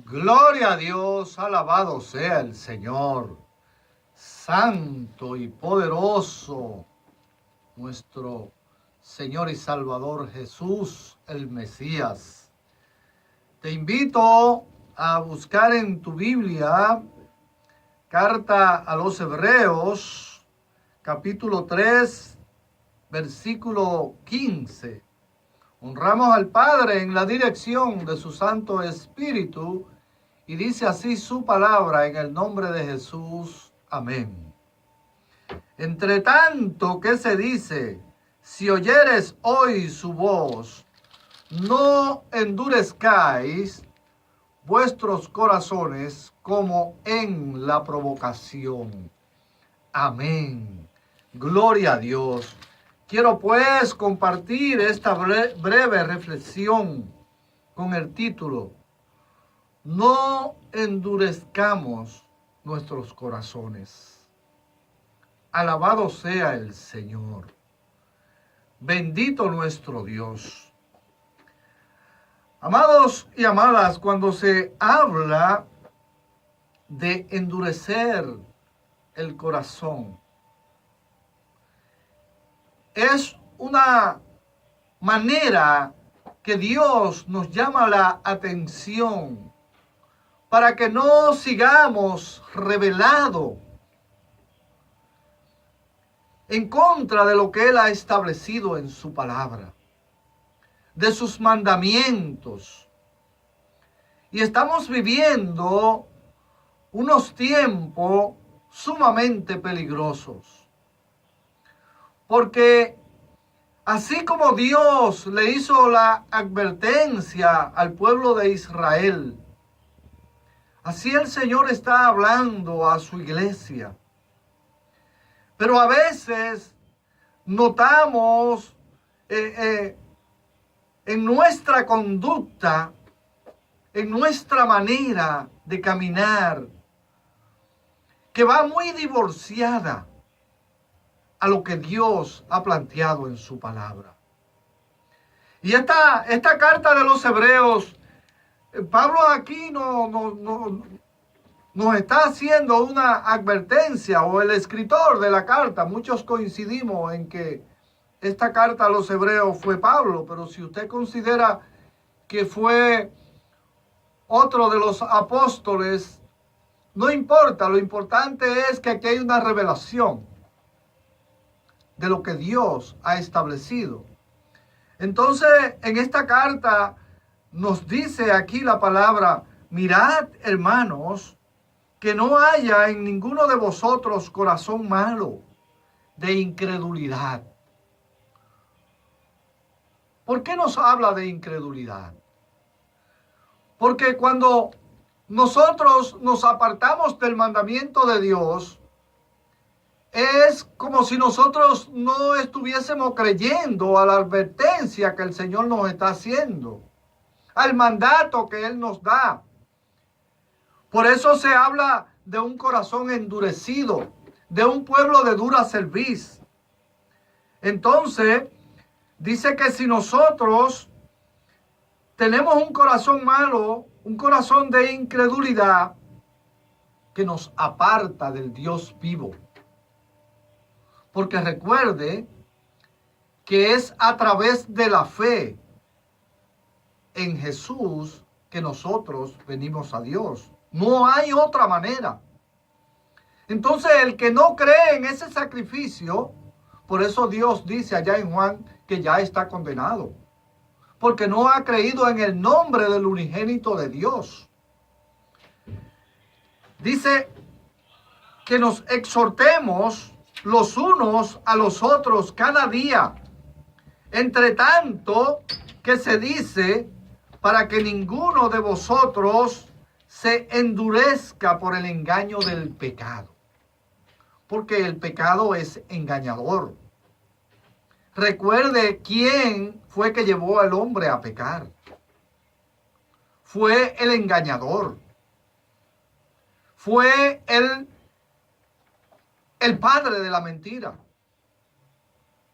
Gloria a Dios, alabado sea el Señor, santo y poderoso, nuestro Señor y Salvador Jesús, el Mesías. Te invito a buscar en tu Biblia, carta a los Hebreos, capítulo 3, versículo 15. Honramos al Padre en la dirección de su Santo Espíritu y dice así su palabra en el nombre de Jesús. Amén. Entre tanto, ¿qué se dice? Si oyeres hoy su voz, no endurezcáis vuestros corazones como en la provocación. Amén. Gloria a Dios. Quiero pues compartir esta breve reflexión con el título: No endurezcamos nuestros corazones. Alabado sea el Señor. Bendito nuestro Dios. Amados y amadas, cuando se habla de endurecer el corazón, es una manera que Dios nos llama la atención para que no sigamos rebelando en contra de lo que Él ha establecido en su palabra, de sus mandamientos. Y estamos viviendo unos tiempos sumamente peligrosos. Porque así como Dios le hizo la advertencia al pueblo de Israel, así el Señor está hablando a su iglesia. Pero a veces notamos en nuestra conducta, en nuestra manera de caminar, que va muy divorciada a lo que Dios ha planteado en su palabra. Y esta carta de los Hebreos, Pablo aquí nos está haciendo una advertencia, o el escritor de la carta. Muchos coincidimos en que esta carta a los Hebreos fue Pablo, pero si usted considera que fue otro de los apóstoles, no importa. Lo importante es que aquí hay una revelación de lo que Dios ha establecido. Entonces, en esta carta nos dice aquí la palabra: mirad, hermanos, que no haya en ninguno de vosotros corazón malo de incredulidad. ¿Por qué nos habla de incredulidad? Porque cuando nosotros nos apartamos del mandamiento de Dios, es como si nosotros no estuviésemos creyendo a la advertencia que el Señor nos está haciendo, al mandato que Él nos da. Por eso se habla de un corazón endurecido, de un pueblo de dura cerviz. Entonces, dice que si nosotros tenemos un corazón malo, un corazón de incredulidad, que nos aparta del Dios vivo. Porque recuerde que es a través de la fe en Jesús que nosotros venimos a Dios. No hay otra manera. Entonces, el que no cree en ese sacrificio, por eso Dios dice allá en Juan que ya está condenado, porque no ha creído en el nombre del unigénito de Dios. Dice que nos exhortemos los unos a los otros cada día, entre tanto que se dice, para que ninguno de vosotros se endurezca por el engaño del pecado. Porque el pecado es engañador. Recuerde quién fue que llevó al hombre a pecar. Fue el engañador. Fue el padre de la mentira.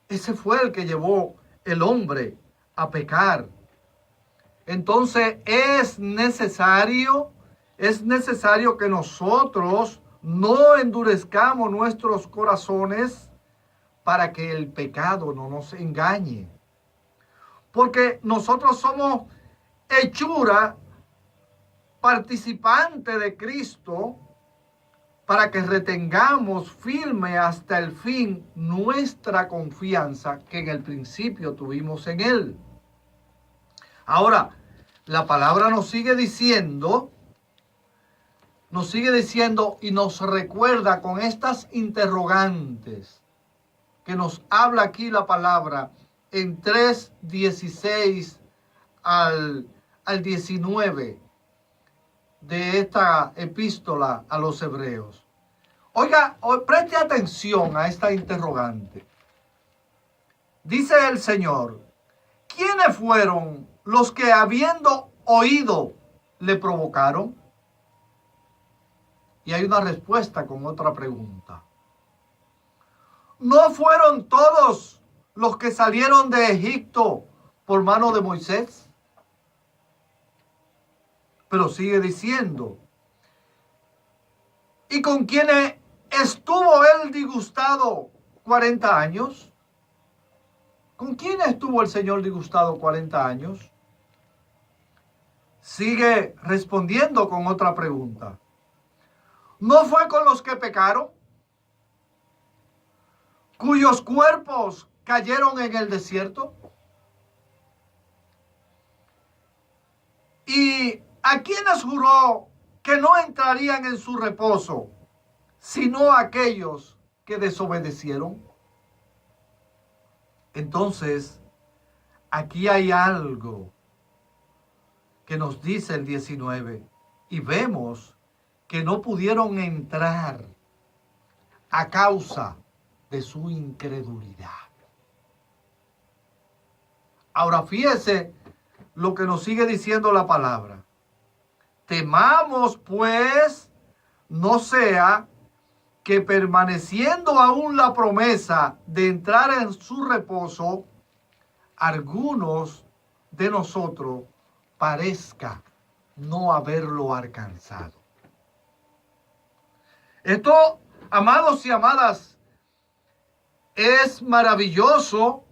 Ese fue el que llevó el hombre a pecar. Entonces es necesario que nosotros no endurezcamos nuestros corazones para que el pecado no nos engañe. Porque nosotros somos hechura participante de Cristo para que retengamos firme hasta el fin nuestra confianza que en el principio tuvimos en Él. Ahora, la palabra nos sigue diciendo y nos recuerda con estas interrogantes que nos habla aquí la palabra en 3:16 al 19 de esta epístola a los hebreos. Oiga, preste atención a esta interrogante. Dice el Señor, ¿quiénes fueron los que habiendo oído le provocaron? Y hay una respuesta con otra pregunta. ¿No fueron todos los que salieron de Egipto por mano de Moisés? Pero sigue diciendo, ¿y con quiénes estuvo él disgustado 40 años? ¿Con quién estuvo el Señor disgustado 40 años? Sigue respondiendo con otra pregunta. ¿No fue con los que pecaron? ¿Cuyos cuerpos cayeron en el desierto? ¿Y a quienes juró que no entrarían en su reposo, sino aquellos que desobedecieron? Entonces, aquí hay algo que nos dice el 19, y vemos que no pudieron entrar a causa de su incredulidad. Ahora fíjese lo que nos sigue diciendo la palabra. Temamos pues, no sea que permaneciendo aún la promesa de entrar en su reposo, algunos de nosotros parezca no haberlo alcanzado. Esto, amados y amadas, es maravilloso,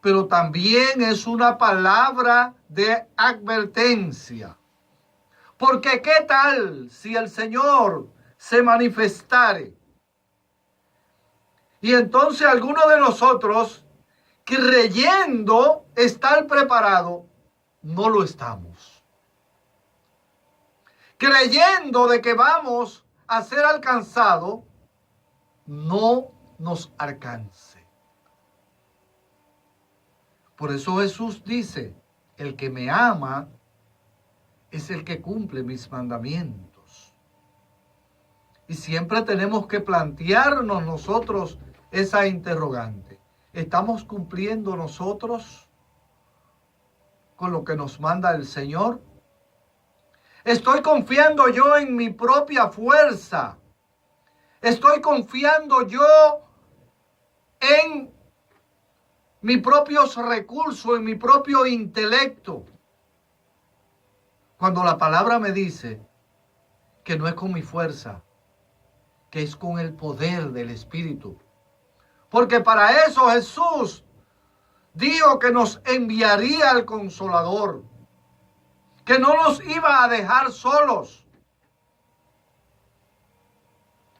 pero también es una palabra de advertencia. Porque ¿qué tal si el Señor se manifestare? Y entonces alguno de nosotros, creyendo estar preparado, no lo estamos. Creyendo de que vamos a ser alcanzados, no nos alcance. Por eso Jesús dice, el que me ama es el que cumple mis mandamientos. Y siempre tenemos que plantearnos nosotros esa interrogante. ¿Estamos cumpliendo nosotros con lo que nos manda el Señor? ¿Estoy confiando yo en mi propia fuerza? ¿Estoy confiando yo en mis propios recursos, en mi propio intelecto? Cuando la palabra me dice que no es con mi fuerza, que es con el poder del Espíritu. Porque para eso Jesús dijo que nos enviaría al Consolador, que no nos iba a dejar solos,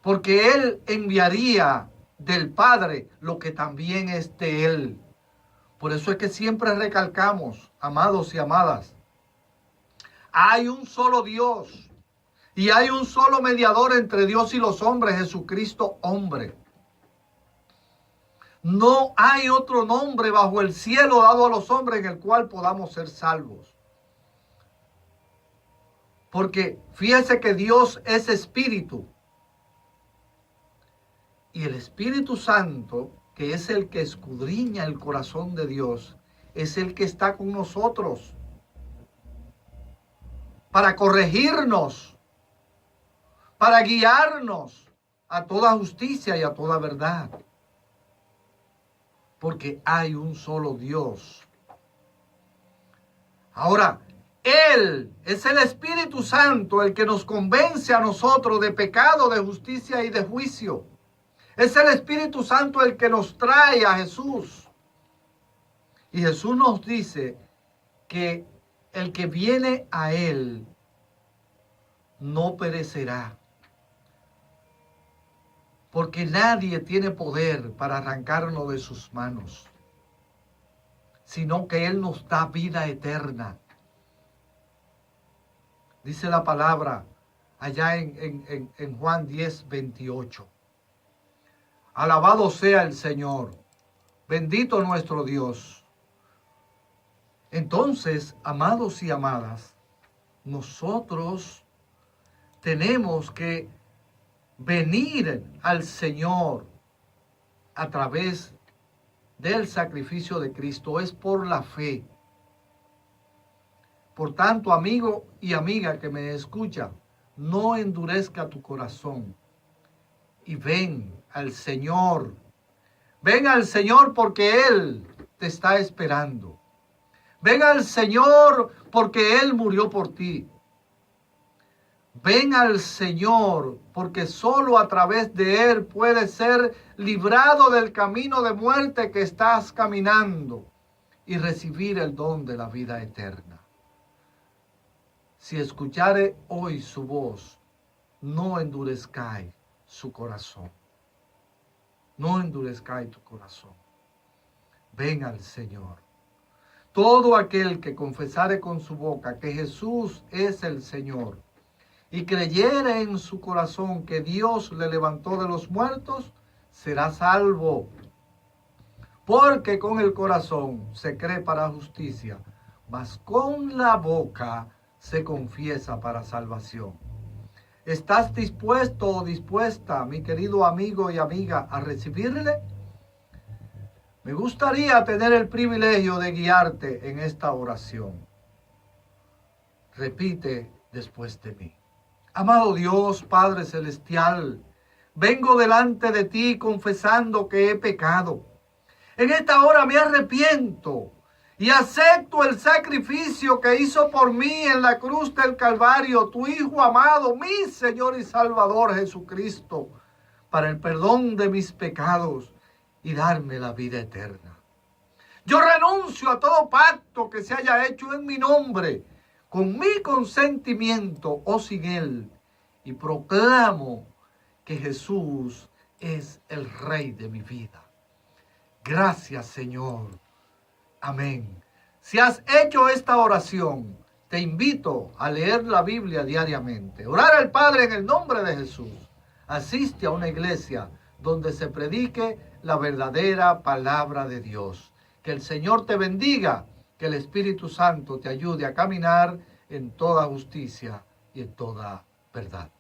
porque Él enviaría del Padre lo que también es de Él. Por eso es que siempre recalcamos, amados y amadas, hay un solo Dios y hay un solo mediador entre Dios y los hombres, Jesucristo hombre. No hay otro nombre bajo el cielo dado a los hombres en el cual podamos ser salvos. Porque fíjese que Dios es espíritu. Y el Espíritu Santo, que es el que escudriña el corazón de Dios, es el que está con nosotros para corregirnos, para guiarnos a toda justicia y a toda verdad. Porque hay un solo Dios. Ahora, Él es el Espíritu Santo el que nos convence a nosotros de pecado, de justicia y de juicio. Es el Espíritu Santo el que nos trae a Jesús. Y Jesús nos dice que el que viene a Él no perecerá. Porque nadie tiene poder para arrancarlo de sus manos, sino que Él nos da vida eterna. Dice la palabra allá en Juan 10, 28. Alabado sea el Señor, bendito nuestro Dios. Entonces, amados y amadas, nosotros tenemos que venir al Señor a través del sacrificio de Cristo. Es por la fe. Por tanto, amigo y amiga que me escucha, no endurezca tu corazón y ven al Señor. Ven al Señor porque Él te está esperando. Ven al Señor porque Él murió por ti. Ven al Señor porque solo a través de Él puedes ser librado del camino de muerte que estás caminando y recibir el don de la vida eterna. Si escuchare hoy su voz, no endurezcáis su corazón. No endurezcáis tu corazón. Ven al Señor. Todo aquel que confesare con su boca que Jesús es el Señor y creyere en su corazón que Dios le levantó de los muertos, será salvo. Porque con el corazón se cree para justicia, mas con la boca se confiesa para salvación. ¿Estás dispuesto o dispuesta, mi querido amigo y amiga, a recibirle? Me gustaría tener el privilegio de guiarte en esta oración. Repite después de mí. Amado Dios, Padre Celestial, vengo delante de ti confesando que he pecado. En esta hora me arrepiento y acepto el sacrificio que hizo por mí en la cruz del Calvario, tu Hijo amado, mi Señor y Salvador Jesucristo, para el perdón de mis pecados y darme la vida eterna. Yo renuncio a todo pacto que se haya hecho en mi nombre, con mi consentimiento o sin él, y proclamo que Jesús es el Rey de mi vida. Gracias, Señor. Amén. Si has hecho esta oración, te invito a leer la Biblia diariamente. Orar al Padre en el nombre de Jesús. Asiste a una iglesia donde se predique la verdadera palabra de Dios. Que el Señor te bendiga, que el Espíritu Santo te ayude a caminar en toda justicia y en toda verdad.